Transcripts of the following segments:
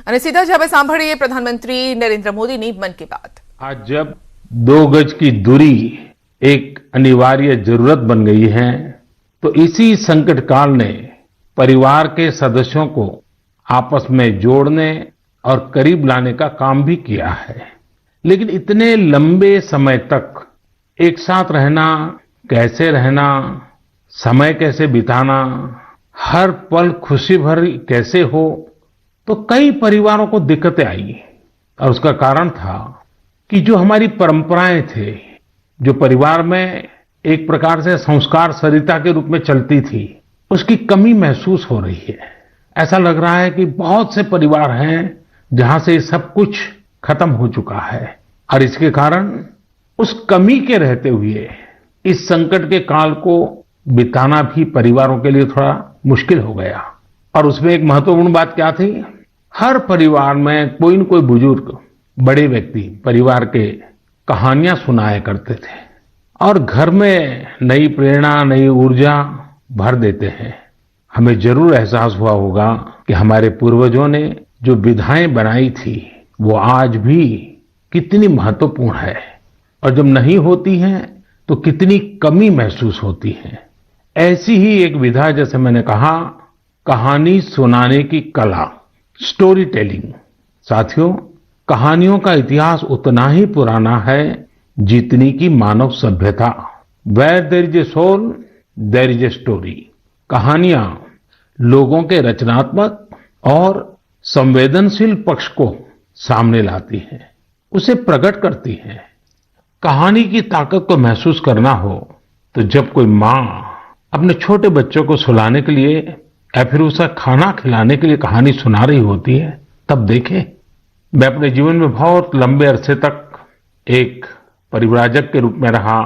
અને સીધા જ હવે સાંભળીએ પ્રધાનમંત્રી નરેન્દ્ર મોદીની મન की बात। आज जब 2 गज की दूरी एक अनिवार्य जरूरत बन गई है, तो इसी संकट काल ने परिवार के सदस्यों को आपस में जोड़ने और करीब लाने का काम भी किया है। लेकिन इतने लंबे समय तक एक साथ रहना, कैसे रहना, समय कैसे बिताना, हर पल खुशी भरी कैसे हो, तो कई परिवारों को दिक्कतें आई। और उसका कारण था कि जो हमारी परंपराएं थे, जो परिवार में एक प्रकार से संस्कार सरिता के रूप में चलती थी, उसकी कमी महसूस हो रही है। ऐसा लग रहा है कि बहुत से परिवार हैं जहां से सब कुछ खत्म हो चुका है, और इसके कारण उस कमी के रहते हुए इस संकट के काल को बिताना भी परिवारों के लिए थोड़ा मुश्किल हो गया। और उसमें एक महत्वपूर्ण बात क्या थी? हर परिवार में कोई न कोई बुजुर्ग, बड़े व्यक्ति परिवार के कहानियां सुनाया करते थे और घर में नई प्रेरणा, नई ऊर्जा भर देते हैं। हमें जरूर एहसास हुआ होगा कि हमारे पूर्वजों ने जो विधाएं बनाई थी वो आज भी कितनी महत्वपूर्ण है, और जब नहीं होती हैं तो कितनी कमी महसूस होती है। ऐसी ही एक विधा, जैसे मैंने कहा, कहानी सुनाने की कला, स्टोरी टेलिंग। साथियों, कहानियों का इतिहास उतना ही पुराना है जितनी की मानव सभ्यता। Where there is a soul there is a story. कहानियां लोगों के रचनात्मक और संवेदनशील पक्ष को सामने लाती हैं, उसे प्रकट करती हैं। कहानी की ताकत को महसूस करना हो तो जब कोई माँ अपने छोटे बच्चों को सुलाने के लिए या फिर उसे खाना खिलाने के लिए कहानी सुना रही होती है, तब देखें। मैं अपने जीवन में बहुत लंबे अरसे तक एक परिव्राजक के रूप में रहा।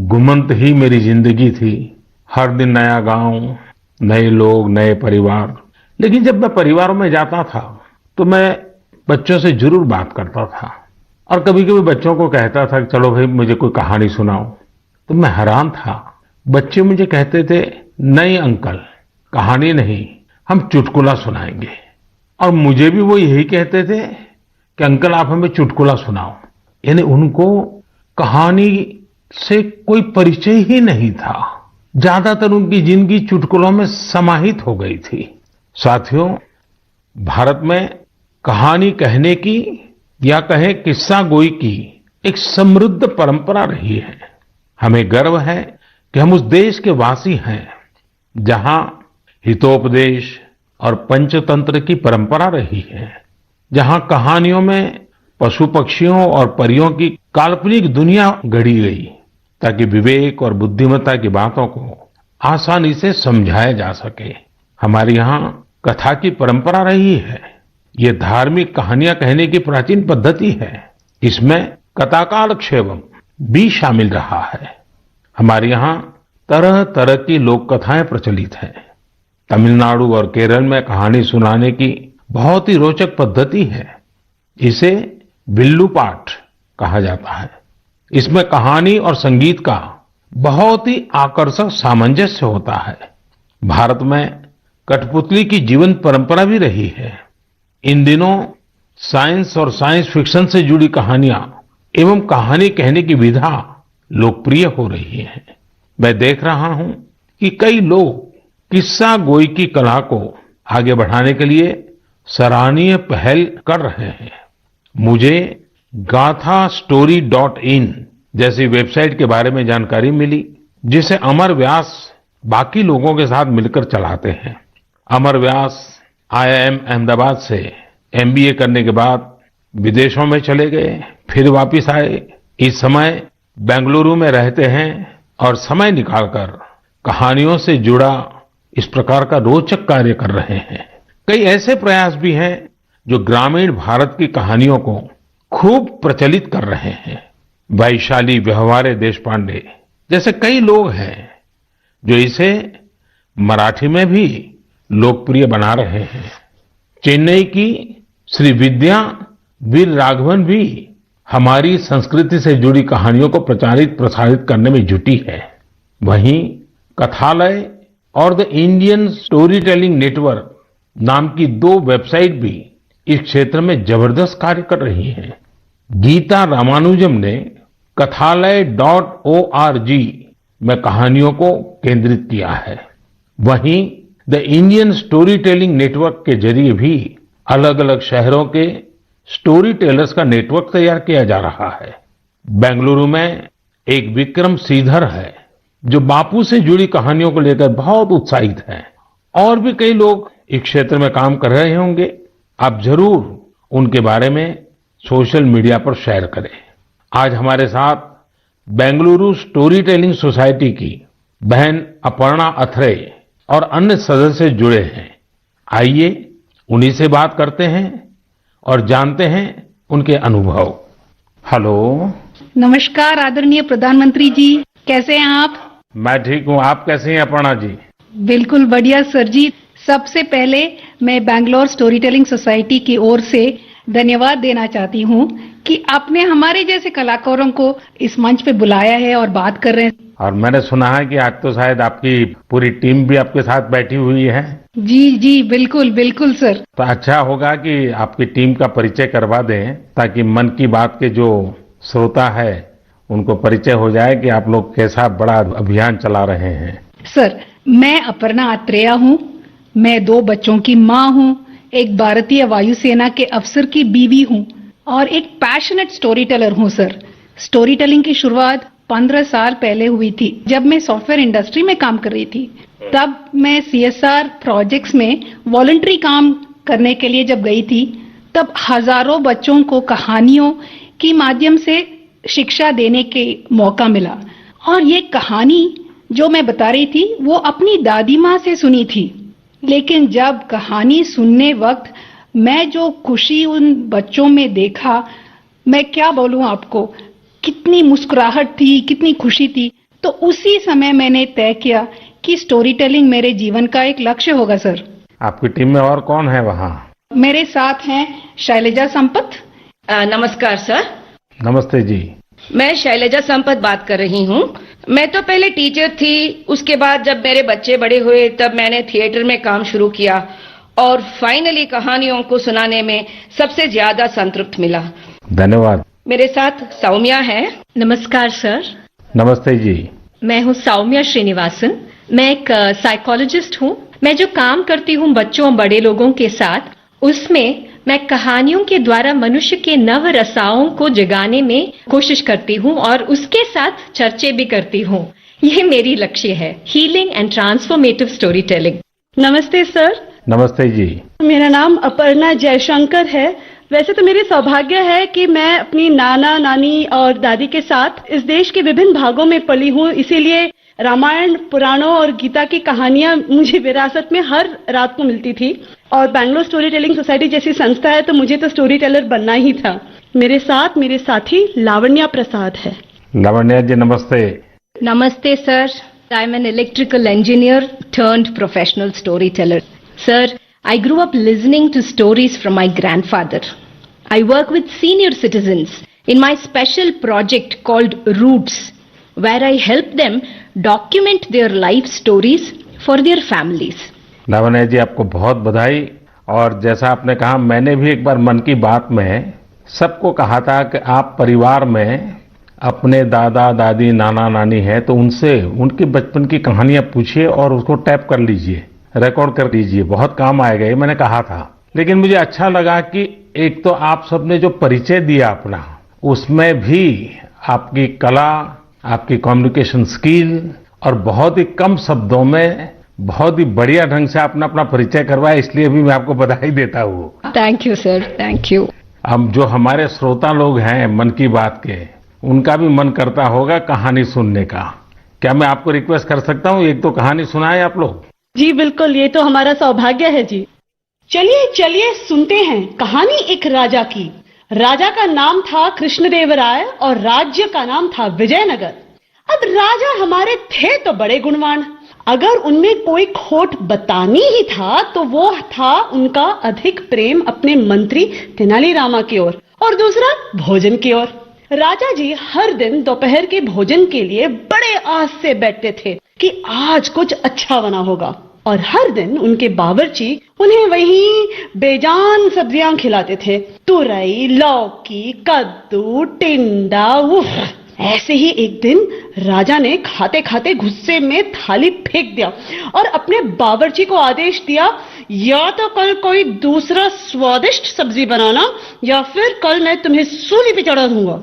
घुमंत ही मेरी जिंदगी थी। हर दिन नया गांव, नए लोग, नए परिवार। लेकिन जब मैं परिवारों में जाता था तो मैं बच्चों से जरूर बात करता था, और कभी कभी बच्चों को कहता था कि चलो भाई मुझे कोई कहानी सुनाओ। तो मैं हैरान था। बच्चे मुझे कहते थे, नहीं अंकल, कहानी नहीं, हम चुटकुला सुनाएंगे। और मुझे भी वो यही कहते थे कि अंकल आप हमें चुटकुला सुनाओ। यानी उनको कहानी से कोई परिचय ही नहीं था। ज्यादातर उनकी जिंदगी चुटकुलों में समाहित हो गई थी। साथियों, भारत में कहानी कहने की या कहे किस्सा गोई की एक समृद्ध परंपरा रही है। हमें गर्व है कि हम उस देश के वासी हैं जहां हितोपदेश और पंचतंत्र की परंपरा रही है, जहां कहानियों में पशु पक्षियों और परियों की काल्पनिक दुनिया गढ़ी गई ताकि विवेक और बुद्धिमत्ता की बातों को आसानी से समझाया जा सके। हमारे यहाँ कथा की परंपरा रही है। ये धार्मिक कहानियां कहने की प्राचीन पद्धति है। इसमें कथाकालक्षेपम भी शामिल रहा है। हमारे यहाँ तरह तरह की लोक कथाएं प्रचलित हैं। तमिलनाडु और केरल में कहानी सुनाने की बहुत ही रोचक पद्धति है। इसे विल्लू पाठ कहा जाता है। इसमें कहानी और संगीत का बहुत ही आकर्षक सामंजस्य होता है। भारत में कठपुतली की जीवंत परंपरा भी रही है। इन दिनों साइंस और साइंस फिक्शन से जुड़ी कहानियां एवं कहानी कहने की विधा लोकप्रिय हो रही है। मैं देख रहा हूं कि कई लोग किस्सा गोई की कला को आगे बढ़ाने के लिए सराहनीय पहल कर रहे हैं। मुझे gaathastory.in जैसी वेबसाइट के बारे में जानकारी मिली, जिसे अमर व्यास बाकी लोगों के साथ मिलकर चलाते हैं। अमर व्यास IIM अहमदाबाद से MBA करने के बाद विदेशों में चले गए, फिर वापिस आए। इस समय बेंगलुरु में रहते हैं और समय निकालकर कहानियों से जुड़ा इस प्रकार का रोचक कार्य कर रहे हैं। कई ऐसे प्रयास भी हैं जो ग्रामीण भारत की कहानियों को खूब प्रचलित कर रहे हैं। वैशाली व्यवहारे देशपांडे जैसे कई लोग हैं जो इसे मराठी में भी लोकप्रिय बना रहे हैं। चेन्नई की श्री विद्या वीर राघवन भी हमारी संस्कृति से जुड़ी कहानियों को प्रचारित प्रसारित करने में जुटी है। वहीं कथालय और the Indian story telling network नाम की 2 वेबसाइट भी इस क्षेत्र में जबरदस्त कार्य कर रही हैं। गीता रामानुजम ने kathalaya.org में कहानियों को केंद्रित किया है। वहीं the Indian story telling network के जरिए भी अलग अलग शहरों के स्टोरी टेलर्स का नेटवर्क तैयार किया जा रहा है। बेंगलुरु में एक विक्रम श्रीधर है जो बापू से जुड़ी कहानियों को लेकर बहुत उत्साहित हैं। और भी कई लोग इस क्षेत्र में काम कर रहे होंगे। आप जरूर उनके बारे में सोशल मीडिया पर शेयर करें। आज हमारे साथ बेंगलुरु स्टोरी टेलिंग सोसाइटी की बहन अपर्णा अथरे और अन्य सदस्य जुड़े हैं। आइए उन्हीं से बात करते हैं और जानते हैं उनके अनुभव। हेलो। नमस्कार आदरणीय प्रधानमंत्री जी, कैसे हैं आप? मैं ठीक हूँ, आप कैसे हैं अपर्णा जी? बिल्कुल बढ़िया सर जी। सबसे पहले मैं बैंगलोर स्टोरी टेलिंग सोसाइटी की ओर से धन्यवाद देना चाहती हूँ कि आपने हमारे जैसे कलाकारों को इस मंच पे बुलाया है और बात कर रहे हैं। और मैंने सुना है कि आज तो शायद आपकी पूरी टीम भी आपके साथ बैठी हुई है। जी जी बिल्कुल बिल्कुल सर। तो अच्छा होगा कि आपकी टीम का परिचय करवा दें ताकि मन की बात के जो श्रोता है उनको परिचय हो जाए कि आप लोग कैसा बड़ा अभियान चला रहे हैं। सर, मैं अपर्णा अत्रेया हूँ। मैं 2 बच्चों की माँ हूँ, एक भारतीय वायुसेना के अफसर की बीवी हूँ और एक पैशनेट स्टोरी टेलर हूँ सर। स्टोरी टेलिंग की शुरुआत 15 साल पहले हुई थी जब मैं सॉफ्टवेयर इंडस्ट्री में काम कर रही थी। तब मैं CSR प्रोजेक्ट्स में वॉलंटरी काम करने के लिए जब गई थी तब हजारों बच्चों को कहानियों के माध्यम से शिक्षा देने के मौका मिला। और ये कहानी जो मैं बता रही थी वो अपनी दादी माँ से सुनी थी। लेकिन जब कहानी सुनने वक्त मैं जो खुशी उन बच्चों में देखा, मैं क्या बोलूं आपको, कितनी मुस्कुराहट थी, कितनी खुशी थी। तो उसी समय मैंने तय किया कि स्टोरी टेलिंग मेरे जीवन का एक लक्ष्य होगा सर। आपकी टीम में और कौन है वहाँ? मेरे साथ हैं शैलजा संपत। नमस्कार सर। नमस्ते जी। मैं शैलजा संपत बात कर रही हूँ। मैं तो पहले टीचर थी, उसके बाद जब मेरे बच्चे बड़े हुए तब मैंने थिएटर में काम शुरू किया और फाइनली कहानियों को सुनाने में सबसे ज्यादा संतृप्त मिला। धन्यवाद। मेरे साथ सौम्या है। नमस्कार सर। नमस्ते जी। मैं हूँ सौम्या श्रीनिवासन। मैं एक साइकोलॉजिस्ट हूँ। मैं जो काम करती हूँ बच्चों और बड़े लोगों के साथ, उसमें मैं कहानियों के द्वारा मनुष्य के नव रसाओं को जगाने में कोशिश करती हूँ और उसके साथ चर्चे भी करती हूँ। ये मेरी लक्ष्य है, healing and transformative story telling. नमस्ते सर। नमस्ते जी। मेरा नाम अपर्णा जयशंकर है। वैसे तो मेरी सौभाग्य है कि मैं अपनी नाना नानी और दादी के साथ इस देश के विभिन्न भागों में पली हूँ, इसीलिए रामायण, पुराणों और गीता की कहानियां मुझे विरासत में हर रात को मिलती थी। और बैंगलोर स्टोरी टेलिंग सोसाइटी जैसी संस्था है तो मुझे तो स्टोरी टेलर बनना ही था। मेरे साथ मेरे साथी लावण्या प्रसाद है। लावण्या जी नमस्ते। नमस्ते sir. I am an electrical engineer turned professional story teller. Sir, I grew up listening to stories from my grandfather. I work with senior citizens in my special project called Roots, where I help them document their life stories for their families. Lavanya ji आपको बहुत बधाई। और जैसा आपने कहा, मैंने भी एक बार मन की बात में सबको कहा था कि आप परिवार में अपने दादा दादी नाना नानी है तो उनसे उनके बचपन की कहानियां पूछिए और उसको टैप कर लीजिए, रिकॉर्ड कर लीजिए, बहुत काम आएगा, ये मैंने कहा था। लेकिन मुझे अच्छा लगा कि एक तो आप सबने जो परिचय दिया अपना, उसमें भी आपकी कला, आपकी कम्युनिकेशन स्किल और बहुत ही कम शब्दों में बहुत ही बढ़िया ढंग से आपने अपना परिचय करवाया, इसलिए भी मैं आपको बधाई देता हूँ। Thank you sir, thank you. अब जो हमारे श्रोता लोग हैं मन की बात के, उनका भी मन करता होगा कहानी सुनने का। क्या मैं आपको रिक्वेस्ट कर सकता हूँ, एक तो कहानी सुनाएं आप लोग? जी बिल्कुल, ये तो हमारा सौभाग्य है जी। चलिए चलिए सुनते हैं कहानी एक राजा की। राजा का नाम था कृष्णदेवराय और राज्य का नाम था विजयनगर। अब राजा हमारे थे तो बड़े गुणवान, अगर उनमें कोई खोट बतानी ही था तो वो था उनका अधिक प्रेम अपने मंत्री तेनालीरामा की ओर और दूसरा भोजन की ओर। राजा जी हर दिन दोपहर के भोजन के लिए बड़े आस से बैठते थे कि आज कुछ अच्छा बना होगा। और हर दिन उनके बावर्ची उन्हें वही बेजान सब्जियां खिलाते थे। तुरई, लौकी, कद्दू, टिंडा। उफ। ऐसे ही एक दिन राजा ने खाते खाते गुस्से में थाली फेंक दिया और अपने बावर्ची को आदेश दिया, या तो कल कोई दूसरा स्वादिष्ट सब्जी बनाना या फिर कल मैं तुम्हें सूली पे चढ़ा दूंगा।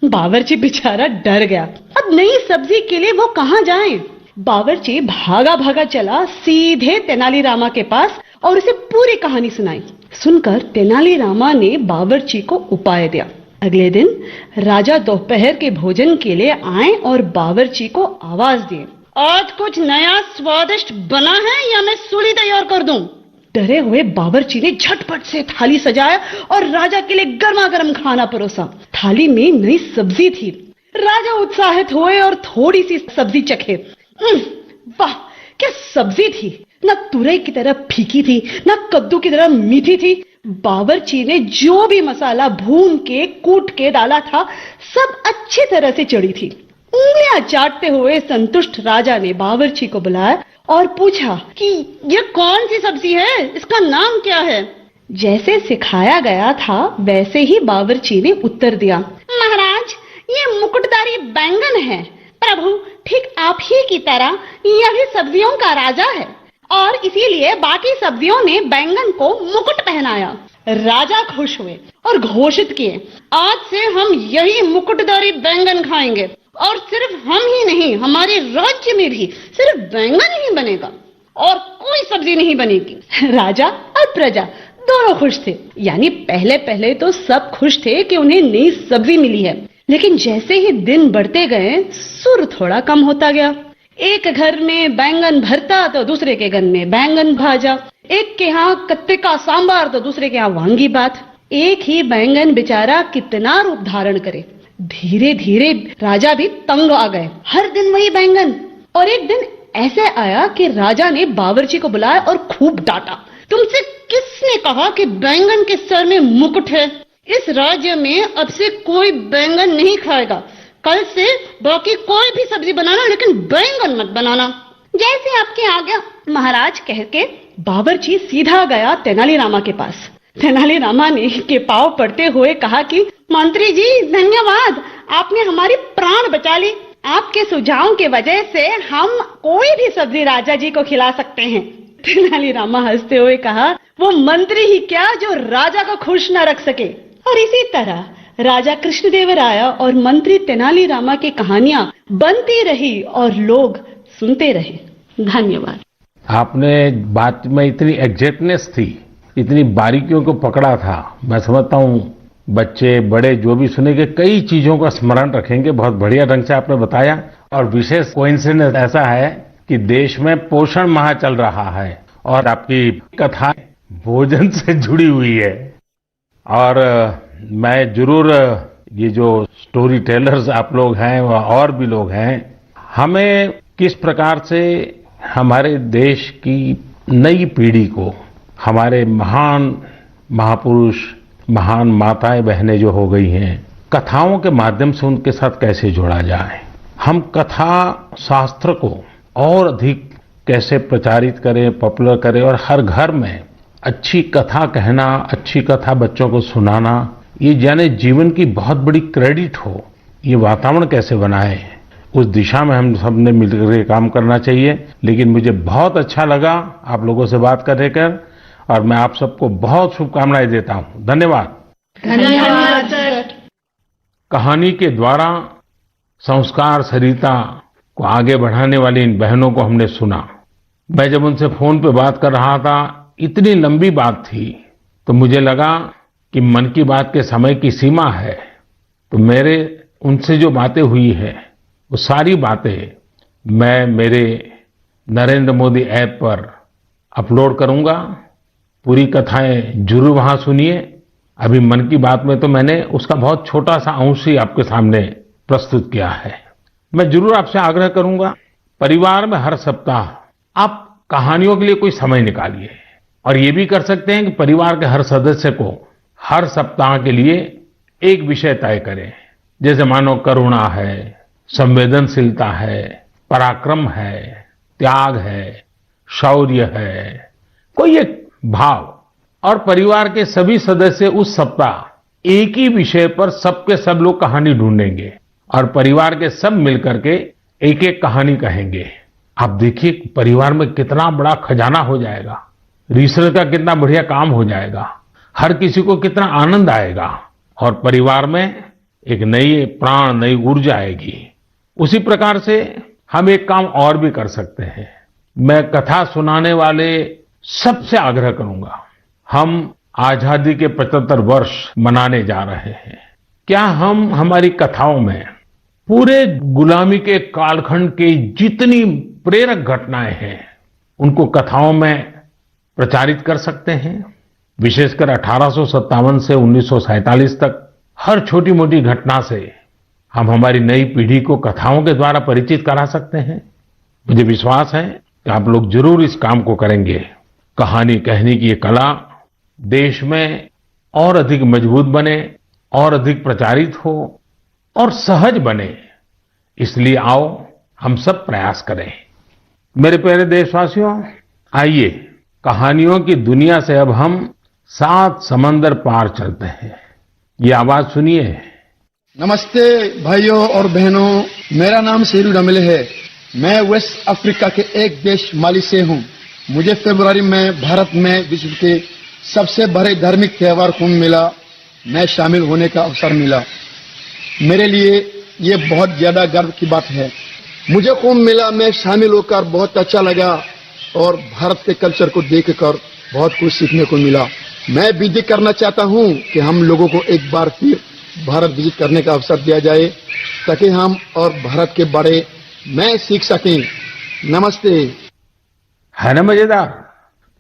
बावर्ची बेचारा डर गया। अब नई सब्जी के लिए वो कहां जाए? बावर्ची भागा भागा चला सीधे तेनालीरामा के पास और उसे पूरी कहानी सुनाई। सुनकर तेनालीरामा ने बावर्ची को उपाय दिया। अगले दिन राजा दोपहर के भोजन के लिए आए और बावर्ची को आवाज दिए, आज कुछ नया स्वादिष्ट बना है या मैं सूली तैयार कर दूं? डरे हुए बावर्ची ने झटपट से थाली सजाया और राजा के लिए गर्मा गर्म खाना परोसा। थाली में नई सब्जी थी। राजा उत्साहित हुए और थोड़ी सी सब्जी चखे। वाह, क्या सब्जी थी! न तुरई की तरह फीकी थी, न कद्दू की तरह मीठी थी। बावर्ची ने जो भी मसाला भून के कूट के डाला था, सब अच्छी तरह से चढ़ी थी। उंगलियां चाटते हुए संतुष्ट राजा ने बावर्ची को बुलाया और पूछा कि यह कौन सी सब्जी है, इसका नाम क्या है? जैसे सिखाया गया था वैसे ही बावर्ची ने उत्तर दिया, महाराज, ये मुकुटधारी बैंगन है। प्रभु, ठीक आप ही की तरह यह भी सब्जियों का राजा है और इसीलिए बाकी सब्जियों ने बैंगन को मुकुट पहनाया। राजा खुश हुए और घोषित किए, आज से हम यही मुकुटधारी बैंगन खाएंगे और सिर्फ हम ही नहीं, हमारे राज्य में भी सिर्फ बैंगन ही बनेगा और कोई सब्जी नहीं बनेगी। राजा और प्रजा दोनों खुश थे। यानी पहले पहले तो सब खुश थे कि उन्हें नई सब्जी मिली है, लेकिन जैसे ही दिन बढ़ते गए सुर थोड़ा कम होता गया। एक घर में बैंगन भरता तो दूसरे के घर में बैंगन भाजा, एक के यहाँ कत्ते का सांबार तो दूसरे के यहाँ वांगी बात। एक ही बैंगन बेचारा कितना रूप धारण करे। धीरे धीरे राजा भी तंग आ गए। हर दिन वही बैंगन। और एक दिन ऐसे आया कि राजा ने बावर्ची को बुलाया और खूब डांटा, तुमसे किसने कहा कि बैंगन के सर में मुकुट है? इस राज्य में अब से कोई बैंगन नहीं खाएगा। कल से बाकी कोई भी सब्जी बनाना, लेकिन बैंगन मत बनाना। जैसे आपकी आज्ञा महाराज, कह के बावर्ची सीधा गया तेनालीरामा के पास। तेनालीरामा ने के पांव पड़ते हुए कहा कि मंत्री जी धन्यवाद, आपने हमारी प्राण बचा ली। आपके सुझाव की वजह से हम कोई भी सब्जी राजा जी को खिला सकते हैं। तेनालीरामा हंसते हुए कहा, वो मंत्री ही क्या जो राजा को खुश न रख सके। और इसी तरह राजा कृष्णदेवराय और मंत्री तेनालीरामा की कहानियां बनती रही और लोग सुनते रहे। धन्यवाद। आपने बात में इतनी एग्जैक्टनेस थी, इतनी बारीकियों को पकड़ा था। मैं समझता हूँ बच्चे बड़े जो भी सुनेंगे कई चीजों का स्मरण रखेंगे। बहुत बढ़िया ढंग से आपने बताया। और विशेष कोइंसिडेंस ऐसा है कि देश में पोषण माह चल रहा है और आपकी कथा भोजन से जुड़ी हुई है। और मैं जरूर ये जो स्टोरी टेलर्स आप लोग हैं और भी लोग हैं, हमें किस प्रकार से हमारे देश की नई पीढ़ी को हमारे महान महापुरुष, महान माताएं बहनें जो हो गई हैं, कथाओं के माध्यम से उनके साथ कैसे जोड़ा जाए। हम कथा शास्त्र को और अधिक कैसे प्रचारित करें, पॉपुलर करें और हर घर में अच्छी कथा कहना, अच्छी कथा बच्चों को सुनाना, ये जाने जीवन की बहुत बड़ी क्रेडिट हो। ये वातावरण कैसे बनाए, उस दिशा में हम सब ने मिलकर काम करना चाहिए। लेकिन मुझे बहुत अच्छा लगा आप लोगों से बात करने कर और मैं आप सबको बहुत शुभकामनाएं देता हूं। धन्यवाद। धन्यवाद सर। कहानी के द्वारा संस्कार सरिता को आगे बढ़ाने वाली इन बहनों को हमने सुना। मैं जब उनसे फोन पे बात कर रहा था, इतनी लंबी बात थी, तो मुझे लगा कि मन की बात के समय की सीमा है, तो मेरे उनसे जो बातें हुई है वो सारी बातें मैं मेरे नरेंद्र मोदी ऐप पर अपलोड करूंगा। पूरी कथाएं जरूर वहां सुनिए। अभी मन की बात में तो मैंने उसका बहुत छोटा सा अंश ही आपके सामने प्रस्तुत किया है। मैं जरूर आपसे आग्रह करूंगा, परिवार में हर सप्ताह आप कहानियों के लिए कोई समय निकालिए और ये भी कर सकते हैं कि परिवार के हर सदस्य को हर सप्ताह के लिए एक विषय तय करें। जैसे मानो करुणा है, संवेदनशीलता है, पराक्रम है, त्याग है, शौर्य है, कोई एक भाव। और परिवार के सभी सदस्य उस सप्ताह एक ही विषय पर सबके सब लोग कहानी ढूंढेंगे और परिवार के सब मिलकर के एक एक कहानी कहेंगे। आप देखिए परिवार में कितना बड़ा खजाना हो जाएगा, रिसर्च का कितना बढ़िया काम हो जाएगा, हर किसी को कितना आनंद आएगा और परिवार में एक नई प्राण, नई ऊर्जा आएगी। उसी प्रकार से हम एक काम और भी कर सकते हैं। मैं कथा सुनाने वाले सबसे आग्रह करूंगा, हम आजादी के 75 वर्ष मनाने जा रहे हैं। क्या हम हमारी कथाओं में पूरे गुलामी के कालखंड की जितनी प्रेरक घटनाएं हैं उनको कथाओं में प्रचारित कर सकते हैं? विशेषकर 1857 से 1947 तक हर छोटी मोटी घटना से हम हमारी नई पीढ़ी को कथाओं के द्वारा परिचित करा सकते हैं। मुझे विश्वास है कि आप लोग जरूर इस काम को करेंगे। कहानी कहने की ये कला देश में और अधिक मजबूत बने, और अधिक प्रचारित हो और सहज बने, इसलिए आओ हम सब प्रयास करें। मेरे प्यारे देशवासियों, आइए कहानियों की दुनिया से अब हम 7 समंदर पार चलते हैं। ये आवाज सुनिए। नमस्ते भाइयों और बहनों, मेरा नाम शेरू डमले है। मैं वेस्ट अफ्रीका के एक देश माली से हूँ। मुझे फरवरी में भारत में विश्व के सबसे बड़े धार्मिक त्योहार कुंभ मेला में शामिल होने का अवसर मिला। मेरे लिए ये बहुत ज्यादा गर्व की बात है। मुझे कुंभ मेला में शामिल होकर बहुत अच्छा लगा और भारत के कल्चर को देखकर बहुत कुछ सीखने को मिला। मैं विनती करना चाहता हूँ कि हम लोगों को एक बार फिर भारत विजिट करने का अवसर दिया जाए ताकि हम और भारत के बारे में सीख सकें। नमस्ते। है ना मजेदार?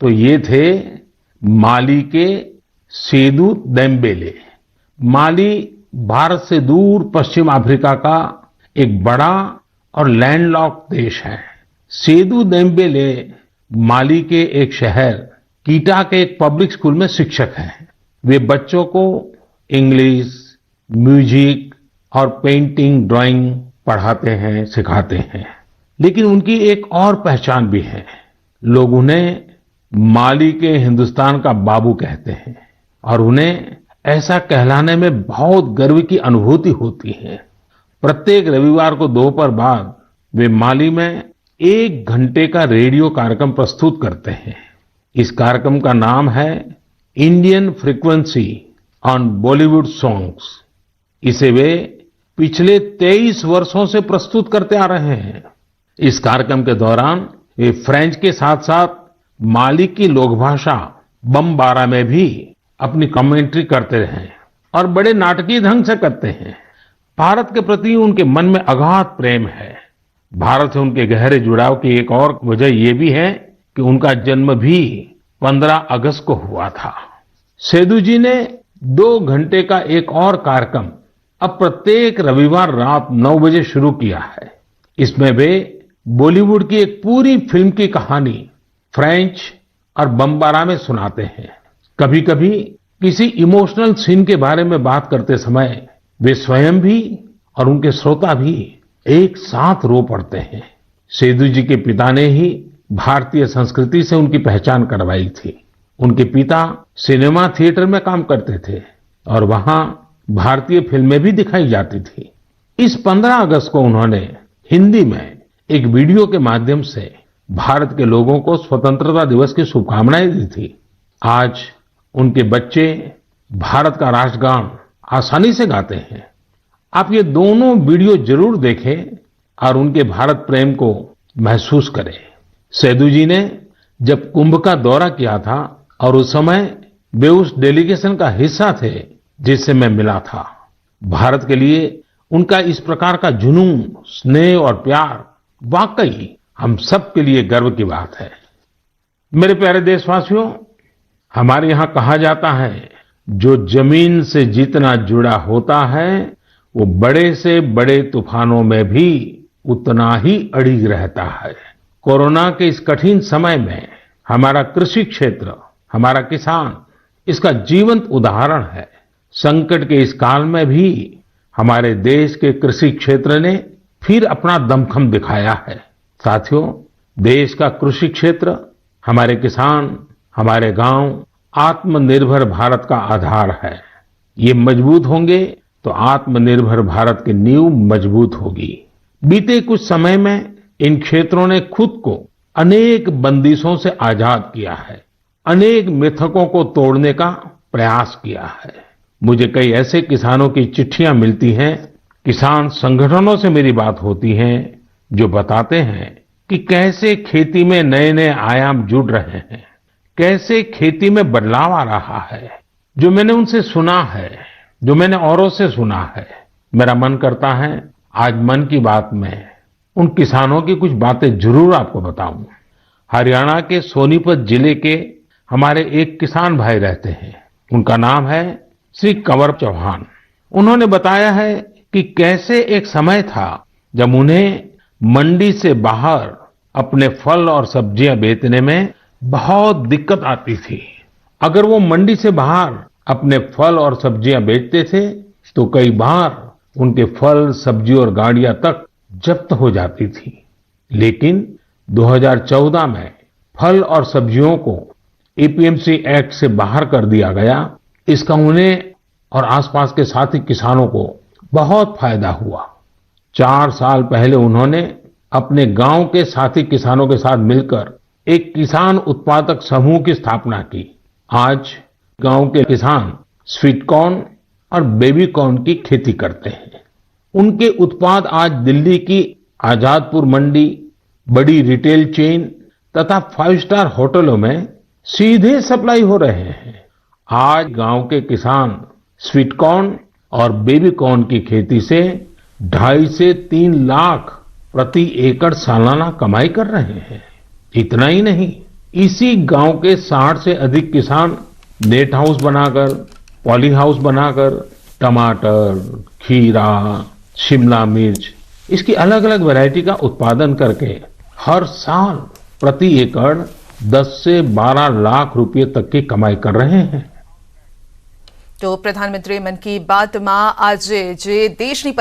तो ये थे माली के सेदू देम्बेले। माली भारत से दूर पश्चिम अफ्रीका का एक बड़ा और लैंडलॉक्ड देश है। सेदू देम्बेले माली के एक शहर कीटा के एक पब्लिक स्कूल में शिक्षक हैं। वे बच्चों को इंग्लिश, म्यूजिक और पेंटिंग, ड्राइंग पढ़ाते हैं, सिखाते हैं। लेकिन उनकी एक और पहचान भी है। लोग उन्हें माली के हिंदुस्तान का बाबू कहते हैं और उन्हें ऐसा कहलाने में बहुत गर्व की अनुभूति होती है। प्रत्येक रविवार को दोपहर बाद वे माली में 1 घंटे का रेडियो कार्यक्रम प्रस्तुत करते हैं। इस कार्यक्रम का नाम है Indian frequency on Bollywood songs. इसे वे पिछले 23 वर्षों से प्रस्तुत करते आ रहे हैं। इस कार्यक्रम के दौरान वे फ्रेंच के साथ साथ माली की लोक भाषा बमबारा में भी अपनी कमेंट्री करते रहे और बड़े नाटकीय ढंग से करते हैं। भारत के प्रति उनके मन में अगाध प्रेम है। भारत से उनके गहरे जुड़ाव की एक और वजह यह भी है कि उनका जन्म भी 15 अगस्त को हुआ था। सेदू जी ने 2 घंटे का एक और कार्यक्रम अब प्रत्येक रविवार रात 9 बजे शुरू किया है। इसमें वे बॉलीवुड की एक पूरी फिल्म की कहानी फ्रेंच और बमबारा में सुनाते हैं। कभी कभी किसी इमोशनल सीन के बारे में बात करते समय वे स्वयं भी और उनके श्रोता भी एक साथ रो पड़ते हैं। सेदू जी के पिता ने ही भारतीय संस्कृति से उनकी पहचान करवाई थी। उनके पिता सिनेमा थिएटर में काम करते थे और वहां भारतीय फिल्में भी दिखाई जाती थी। इस 15 अगस्त को उन्होंने हिंदी में एक वीडियो के माध्यम से भारत के लोगों को स्वतंत्रता दिवस की शुभकामनाएं दी थी। आज उनके बच्चे भारत का राष्ट्रगान आसानी से गाते हैं। आप ये दोनों वीडियो जरूर देखें और उनके भारत प्रेम को महसूस करें। सेदू जी ने जब कुंभ का दौरा किया था और उस समय वे उस डेलीगेशन का हिस्सा थे जिससे मैं मिला था। भारत के लिए उनका इस प्रकार का जुनून, स्नेह और प्यार वाकई हम सब के लिए गर्व की बात है। मेरे प्यारे देशवासियों, हमारे यहाँ कहा जाता है जो जमीन से जितना जुड़ा होता है वो बड़े से बड़े तूफानों में भी उतना ही अड़िग रहता है। कोरोना के इस कठिन समय में हमारा कृषि क्षेत्र, हमारा किसान इसका जीवंत उदाहरण है। संकट के इस काल में भी हमारे देश के कृषि क्षेत्र ने फिर अपना दमखम दिखाया है। साथियों, देश का कृषि क्षेत्र, हमारे किसान, हमारे गांव आत्मनिर्भर भारत का आधार है। ये मजबूत होंगे तो आत्मनिर्भर भारत की नींव मजबूत होगी। बीते कुछ समय में इन क्षेत्रों ने खुद को अनेक बंदिशों से आजाद किया है, अनेक मिथकों को तोड़ने का प्रयास किया है। मुझे कई ऐसे किसानों की चिट्ठियां मिलती हैं, किसान संगठनों से मेरी बात होती है, जो बताते हैं कि कैसे खेती में नए नए आयाम जुड़ रहे हैं, कैसे खेती में बदलाव आ रहा है। जो मैंने उनसे सुना है, जो मैंने औरों से सुना है, मेरा मन करता है आज मन की बात में उन किसानों की कुछ बातें जरूर आपको बताऊं। हरियाणा के सोनीपत जिले के हमारे एक किसान भाई रहते हैं, उनका नाम है श्री कंवर चौहान। उन्होंने बताया है कि कैसे एक समय था जब उन्हें मंडी से बाहर अपने फल और सब्जियां बेचने में बहुत दिक्कत आती थी। अगर वो मंडी से बाहर अपने फल और सब्जियां बेचते थे तो कई बार उनके फल, सब्जी और गाड़ियां तक जब्त हो जाती थी। लेकिन 2014 में फल और सब्जियों को एपीएमसी एक्ट से बाहर कर दिया गया। इसका उन्हें और आसपास के साथी किसानों को बहुत फायदा हुआ। 4 साल पहले उन्होंने अपने गांव के साथी किसानों के साथ मिलकर एक किसान उत्पादक समूह की स्थापना की। आज गांव के किसान स्वीट कॉर्न और बेबी कॉर्न की खेती करते हैं। उनके उत्पाद आज दिल्ली की आजादपुर मंडी, बड़ी रिटेल चेन तथा 5 स्टार होटलों में सीधे सप्लाई हो रहे हैं। आज गांव के किसान स्वीट कॉर्न और बेबी कॉर्न की खेती से 2.5 से 3 लाख प्रति एकड़ सालाना कमाई कर रहे हैं। इतना ही नहीं, इसी गांव के 60 से अधिक किसान नेट हाउस बनाकर, पॉली हाउस बनाकर टमाटर, खीरा, शिमला मिर्च, इसकी अलग अलग वैरायटी का उत्पादन करके हर साल प्रति एकड़ 10 से 12 लाख रुपए तक की कमाई कर रहे हैं। तो प्रधानमंत्री मन की बात में आज जे देशनी